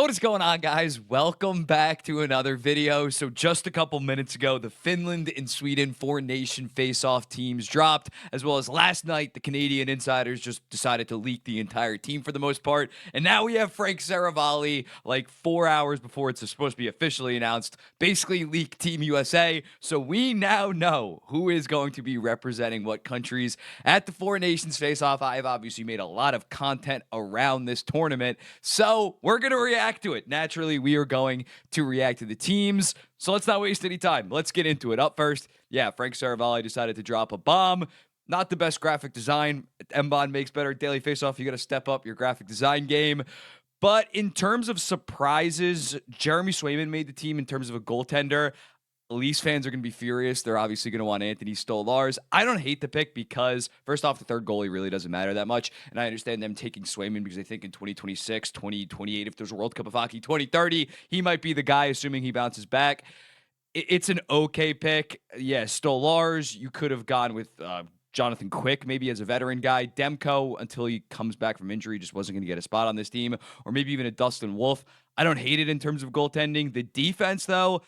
Yo, what is going on, guys? Welcome back to another video. So just a couple minutes ago, the Finland and Sweden four-nation face-off teams dropped, as well as last night, the Canadian insiders just decided to leak the entire team for the most part. And now we have Frank Saravalli, like 4 hours before it's supposed to be officially announced, basically leak Team USA. So we now know who is going to be representing what countries at the Four Nations face-off. I have obviously made a lot of content around this tournament, so we're going to react to it. Naturally, we are going to react to the teams, so let's not waste any time. Let's get into it. Up first, yeah, Frank Saravalli decided to drop a bomb. Not the best graphic design. Mbon makes better daily faceoff. You got to step up your graphic design game. But in terms of surprises, Jeremy Swayman made the team in terms of a goaltender. Leafs fans are going to be furious. They're obviously going to want Anthony Stolarz. I don't hate the pick because, first off, the third goalie really doesn't matter that much. And I understand them taking Swayman because I think in 2026, 2028, if there's a World Cup of Hockey, 2030, he might be the guy, assuming he bounces back. It's an okay pick. Yeah, Stolarz, you could have gone with Jonathan Quick, maybe as a veteran guy. Demko, until he comes back from injury, just wasn't going to get a spot on this team. Or maybe even a Dustin Wolf. I don't hate it in terms of goaltending. The defense, though,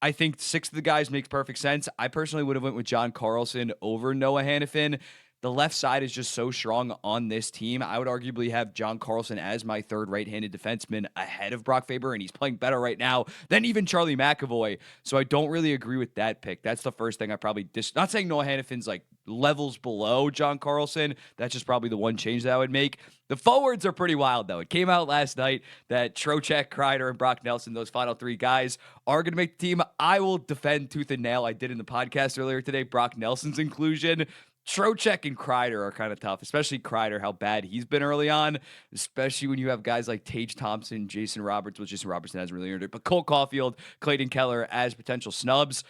I think six of the guys makes perfect sense. I personally would have went with John Carlson over Noah Hannafin. The left side is just so strong on this team. I would arguably have John Carlson as my third right-handed defenseman ahead of Brock Faber, and he's playing better right now than even Charlie McAvoy. So I don't really agree with that pick. That's the first thing I probably not saying Noah Hannafin's like levels below John Carlson. That's just probably the one change that I would make. The forwards are pretty wild, though. It came out last night that Trocheck, Kreider, and Brock Nelson, those final three guys, are going to make the team. I will defend tooth and nail. I did in the podcast earlier today, Brock Nelson's inclusion. Trocheck and Kreider are kind of tough, especially Kreider, how bad he's been early on, especially when you have guys like Tage Thompson, Jason Roberts. Well, Jason Robertson hasn't really earned it, but Cole Caulfield, Clayton Keller as potential snubs.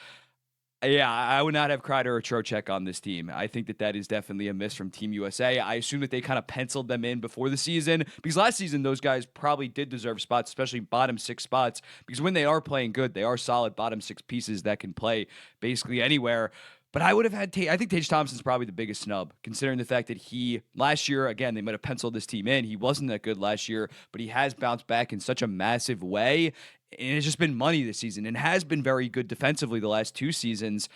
Yeah, I would not have Kreider or Trocheck on this team. I think that is definitely a miss from Team USA. I assume that they kind of penciled them in before the season because last season those guys probably did deserve spots, especially bottom six spots, because when they are playing good, they are solid bottom six pieces that can play basically anywhere. But I would have had I think Tage Thompson's probably the biggest snub, considering the fact that he, last year, again, they might have penciled this team in. He wasn't that good last year, but he has bounced back in such a massive way. And it's just been money this season and has been very good defensively the last two seasons.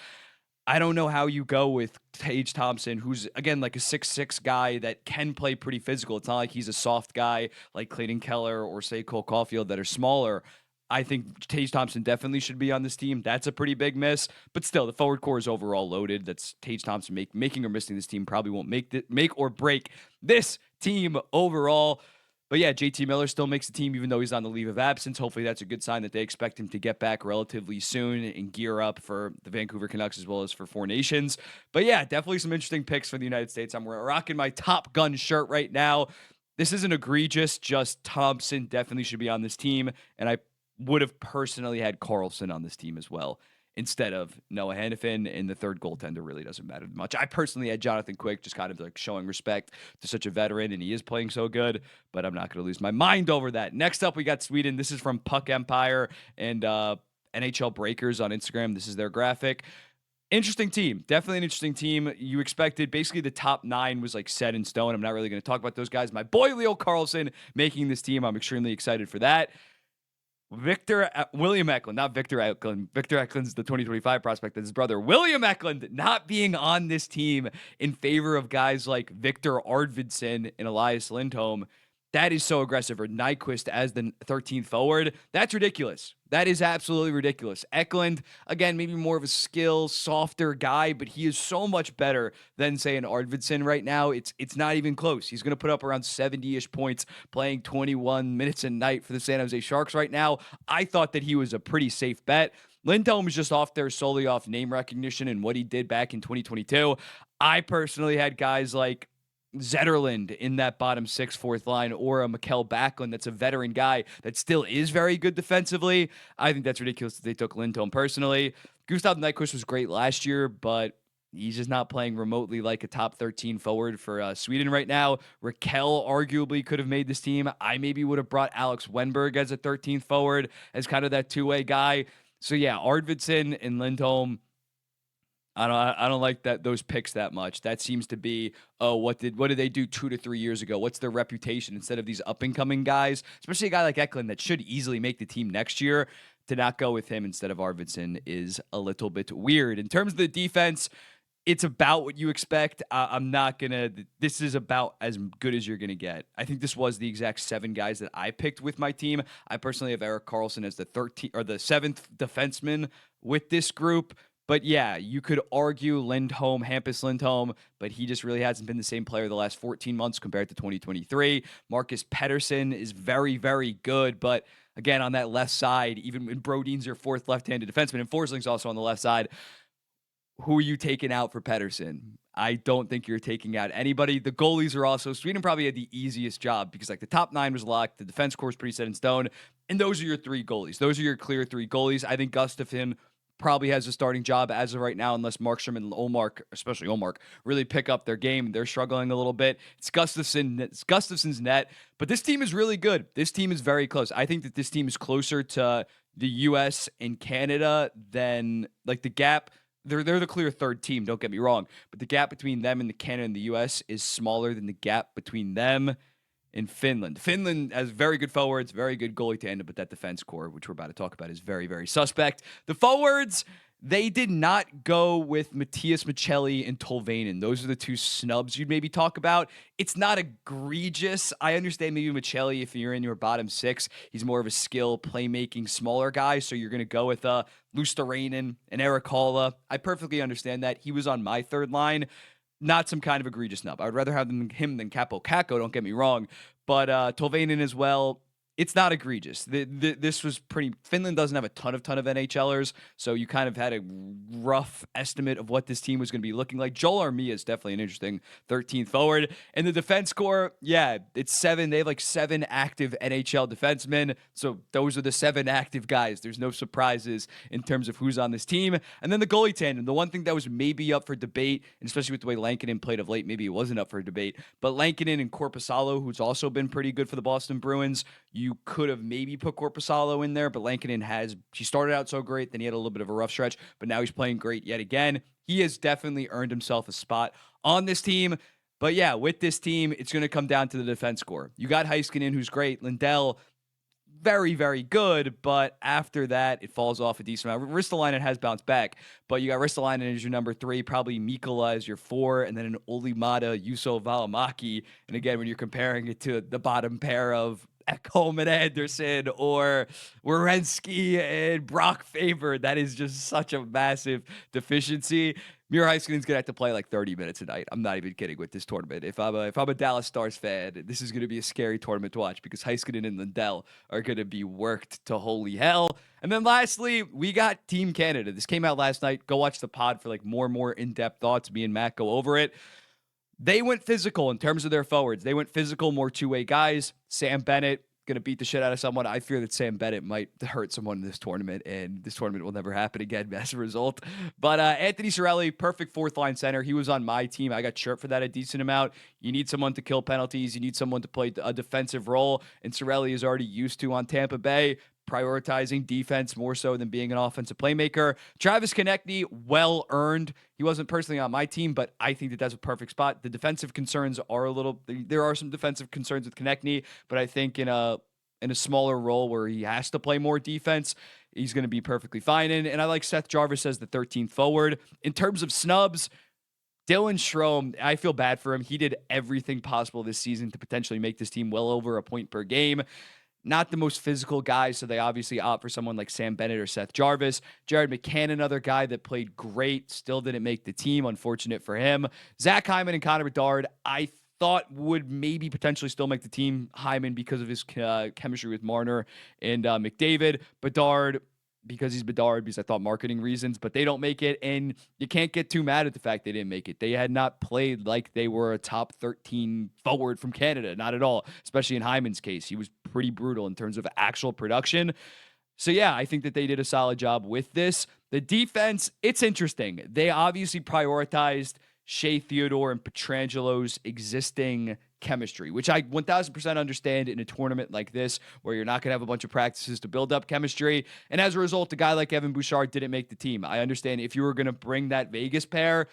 I don't know how you go with Tage Thompson, who's, again, like a 6'6" guy that can play pretty physical. It's not like he's a soft guy like Clayton Keller or, say, Cole Caulfield that are smaller. I think Tage Thompson definitely should be on this team. That's a pretty big miss. But still, the forward core is overall loaded. That's Tage Thompson making or missing this team probably won't make or break this team overall. But yeah, JT Miller still makes the team even though he's on the leave of absence. Hopefully that's a good sign that they expect him to get back relatively soon and gear up for the Vancouver Canucks as well as for Four Nations. But yeah, definitely some interesting picks for the United States. I'm rocking my Top Gun shirt right now. This isn't egregious, just Thompson definitely should be on this team. And I would have personally had Carlson on this team as well instead of Noah Hannafin, and the third goaltender really doesn't matter much. I personally had Jonathan Quick, just kind of like showing respect to such a veteran, and he is playing so good, but I'm not going to lose my mind over that. Next up, we got Sweden. This is from Puck Empire and NHL Breakers on Instagram. This is their graphic. Interesting team. Definitely an interesting team. You expected basically the top nine was like set in stone. I'm not really going to talk about those guys. My boy Leo Carlson making this team. I'm extremely excited for that. William Eklund, not Victor Eklund. Victor Eklund's the 2025 prospect. That's his brother. William Eklund not being on this team in favor of guys like Victor Arvidsson and Elias Lindholm. That is so aggressive. Or Nyquist as the 13th forward. That's ridiculous. That is absolutely ridiculous. Eklund, again, maybe more of a skill, softer guy, but he is so much better than, say, an Arvidsson right now. It's not even close. He's going to put up around 70-ish points playing 21 minutes a night for the San Jose Sharks right now. I thought that he was a pretty safe bet. Lindholm is just off there solely off name recognition and what he did back in 2022. I personally had guys like Zetterlund in that bottom six, fourth line, or a Mikkel Backlund that's a veteran guy that still is very good defensively. I think that's ridiculous that they took Lindholm personally. Gustav Nyquist was great last year, but he's just not playing remotely like a top 13 forward for Sweden right now. Raquel arguably could have made this team. I maybe would have brought Alex Wenberg as a 13th forward as kind of that two-way guy. So yeah, Arvidsson and Lindholm, I don't like those picks that much. That seems to be, oh, what did they do 2 to 3 years ago? What's their reputation instead of these up and coming guys, especially a guy like Eklund that should easily make the team next year. To not go with him instead of Arvidsson is a little bit weird. In terms of the defense, it's about what you expect. I'm not gonna. This is about as good as you're gonna get. I think this was the exact 7 guys that I picked with my team. I personally have Erik Karlsson as the 13th or the 7th defenseman with this group. But yeah, you could argue Lindholm, Hampus Lindholm, but he just really hasn't been the same player the last 14 months compared to 2023. Marcus Pettersson is very, very good, but again, on that left side, even when Brodin's your 4th left-handed defenseman and Forsling's also on the left side, who are you taking out for Pettersson? I don't think you're taking out anybody. The goalies are also, Sweden probably had the easiest job because like the top 9 was locked. The defense core is pretty set in stone. And those are your 3 goalies. Those are your clear 3 goalies. I think Gustafsson probably has a starting job as of right now, unless Markstrom and Olmark, especially Olmark, really pick up their game. They're struggling a little bit. It's Gustafsson's net, but this team is really good. This team is very close. I think that this team is closer to the U.S. and Canada than like the gap. They're the clear 3rd team, don't get me wrong, but the gap between them and the Canada and the U.S. is smaller than the gap between them and Finland. Finland has very good forwards, very good goalie tandem, but that defense core, which we're about to talk about, is very, very suspect. The forwards, they did not go with Matthias Michelli and Tolvanen. Those are the 2 snubs you'd maybe talk about. It's not egregious. I understand maybe Michelli, if you're in your bottom 6, he's more of a skill, playmaking, smaller guy, so you're going to go with Luosterainen and Erik Haula. I perfectly understand that. He was on my 3rd line. Not some kind of egregious snub. I would rather have him than Capo Caco, don't get me wrong. But Tolvanen as well, it's not egregious. This was pretty. Finland doesn't have a ton of NHLers, so you kind of had a rough estimate of what this team was going to be looking like. Joel Armia is definitely an interesting 13th forward. And the defense core, yeah, it's 7. They have like 7 active NHL defensemen, so those are the 7 active guys. There's no surprises in terms of who's on this team. And then the goalie tandem, the one thing that was maybe up for debate, and especially with the way Lankinen played of late, maybe it wasn't up for debate, but Lankinen and Korpisalo, who's also been pretty good for the Boston Bruins, you could have maybe put Korpisalo in there, but Lankinen he started out so great, then he had a little bit of a rough stretch, but now he's playing great yet again. He has definitely earned himself a spot on this team. But yeah, with this team, it's going to come down to the defense core. You got Heiskanen, who's great. Lindell, very, very good, but after that, it falls off a decent amount. Ristolainen has bounced back, but you got Ristolainen as your number 3, probably Mikkola as your 4, and then an Olimata, Juuso Valimaki. And again, when you're comparing it to the bottom pair of Ekholm and Anderson or Werenski and Brock Faber, that is just such a massive deficiency. Miro Heiskanen's gonna have to play like 30 minutes a night. I'm not even kidding with this tournament. If I'm a Dallas Stars fan, this is gonna be a scary tournament to watch because Heiskanen and Lindell are gonna be worked to holy hell. And then lastly, we got Team Canada. This came out last night. Go watch the pod for like more in-depth thoughts. Me and Matt go over it. They went physical in terms of their forwards. They went physical, more 2-way guys. Sam Bennett going to beat the shit out of someone. I fear that Sam Bennett might hurt someone in this tournament, and this tournament will never happen again as a result. But Anthony Cirelli, perfect 4th-line center. He was on my team. I got chirped for that a decent amount. You need someone to kill penalties. You need someone to play a defensive role, and Cirelli is already used to on Tampa Bay, prioritizing defense more so than being an offensive playmaker. Travis Konechny, well earned. He wasn't personally on my team, but I think that that's a perfect spot. The defensive concerns are there are some defensive concerns with Konechny, but I think in a smaller role where he has to play more defense, he's going to be perfectly fine in. And I like Seth Jarvis as the 13th forward. In terms of snubs, Dylan Strome, I feel bad for him. He did everything possible this season to potentially make this team well over a point per game. Not the most physical guys, so they obviously opt for someone like Sam Bennett or Seth Jarvis. Jared McCann, another guy that played great, still didn't make the team. Unfortunate for him. Zach Hyman and Connor Bedard, I thought would maybe potentially still make the team. Hyman because of his chemistry with Marner and McDavid. Bedard because he's Bedard, because I thought marketing reasons, but they don't make it, and you can't get too mad at the fact they didn't make it. They had not played like they were a top 13 forward from Canada, not at all, especially in Hyman's case. He was pretty brutal in terms of actual production. So yeah, I think that they did a solid job with this. The defense, it's interesting. They obviously prioritized Shea Theodore and Petrangelo's existing chemistry, which I 1000% understand in a tournament like this where you're not going to have a bunch of practices to build up chemistry. And as a result, a guy like Evan Bouchard didn't make the team. I understand if you were going to bring that Vegas pair,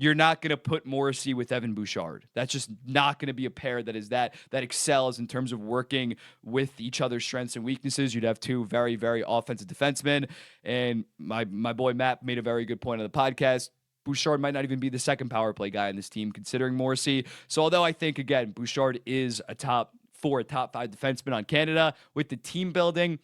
you're not going to put Morrissey with Evan Bouchard. That's just not going to be a pair that excels in terms of working with each other's strengths and weaknesses. You'd have two very, very offensive defensemen. And my boy Matt made a very good point on the podcast. Bouchard might not even be the second power play guy on this team, considering Morrissey. So although I think, again, Bouchard is a top 5 defenseman on Canada, with the team building,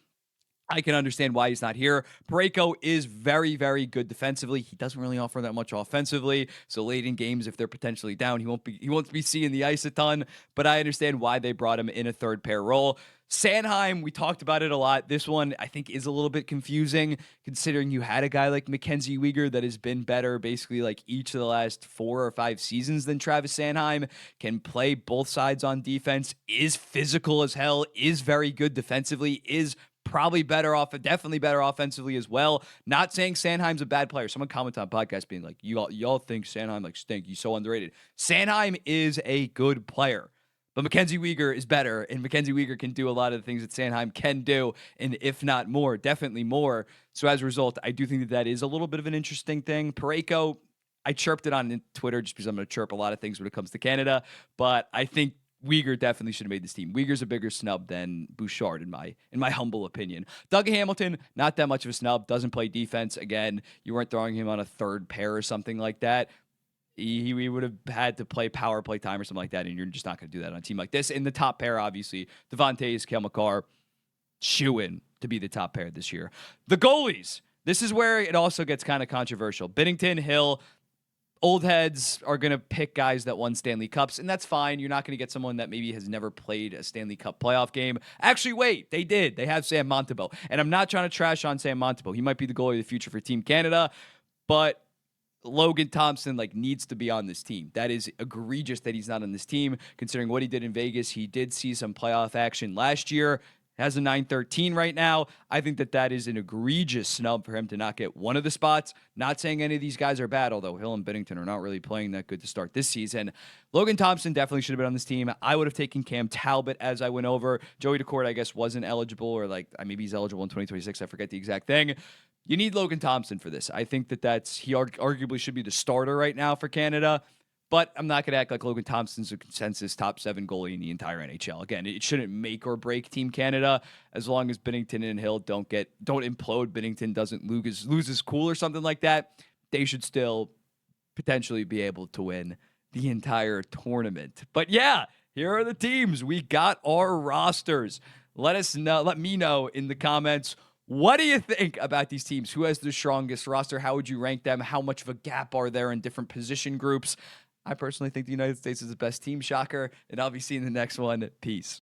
I can understand why he's not here. Parayko is very, very good defensively. He doesn't really offer that much offensively. So late in games, if they're potentially down, he won't be seeing the ice a ton. But I understand why they brought him in a third pair role. Sanheim, we talked about it a lot. This one, I think, is a little bit confusing, considering you had a guy like Mackenzie Weegar that has been better basically like each of the last 4 or 5 seasons than Travis Sanheim, can play both sides on defense, is physical as hell, is very good defensively, is probably definitely better offensively as well. Not saying Sanheim's a bad player. Someone commented on podcast being like, y'all think Sanheim like stink. He's so underrated. Sanheim is a good player, but Mackenzie Weegar is better, and Mackenzie Weegar can do a lot of the things that Sanheim can do, and if not more, definitely more. So as a result, I do think that is a little bit of an interesting thing. Parayko, I chirped it on Twitter just because I'm going to chirp a lot of things when it comes to Canada, but I think Weegar definitely should have made this team. Weegar's a bigger snub than Bouchard in my humble opinion. Doug Hamilton, not that much of a snub, doesn't play defense. Again, you weren't throwing him on a third pair or something like that. He would have had to play power play time or something like that, and you're just not going to do that on a team like this. In the top pair, obviously, Devontae, Cale Makar, shoo-in to be the top pair this year. The goalies. This is where it also gets kind of controversial. Binnington, Hill, old heads are going to pick guys that won Stanley Cups, and that's fine. You're not going to get someone that maybe has never played a Stanley Cup playoff game. Actually, wait, they did. They have Sam Montembeault, and I'm not trying to trash on Sam Montembeault. He might be the goalie of the future for Team Canada, but Logan Thompson needs to be on this team. That is egregious that he's not on this team, considering what he did in Vegas. He did see some playoff action last year. Has a 913 right now. I think that is an egregious snub for him to not get one of the spots. Not saying any of these guys are bad, although Hill and Binnington are not really playing that good to start this season. Logan Thompson definitely should have been on this team. I would have taken Cam Talbot as I went over. Joey Daccord, I guess, wasn't eligible, or maybe he's eligible in 2026. I forget the exact thing. You need Logan Thompson for this. I think he arguably should be the starter right now for Canada. But I'm not going to act like Logan Thompson's a consensus top 7 goalie in the entire NHL. Again, it shouldn't make or break Team Canada as long as Binnington and Hill don't implode. Binnington doesn't lose his cool or something like that. They should still potentially be able to win the entire tournament. But yeah, here are the teams. We got our rosters. Let me know in the comments. What do you think about these teams? Who has the strongest roster? How would you rank them? How much of a gap are there in different position groups? I personally think the United States is the best team, shocker, and I'll be seeing the next one. Peace.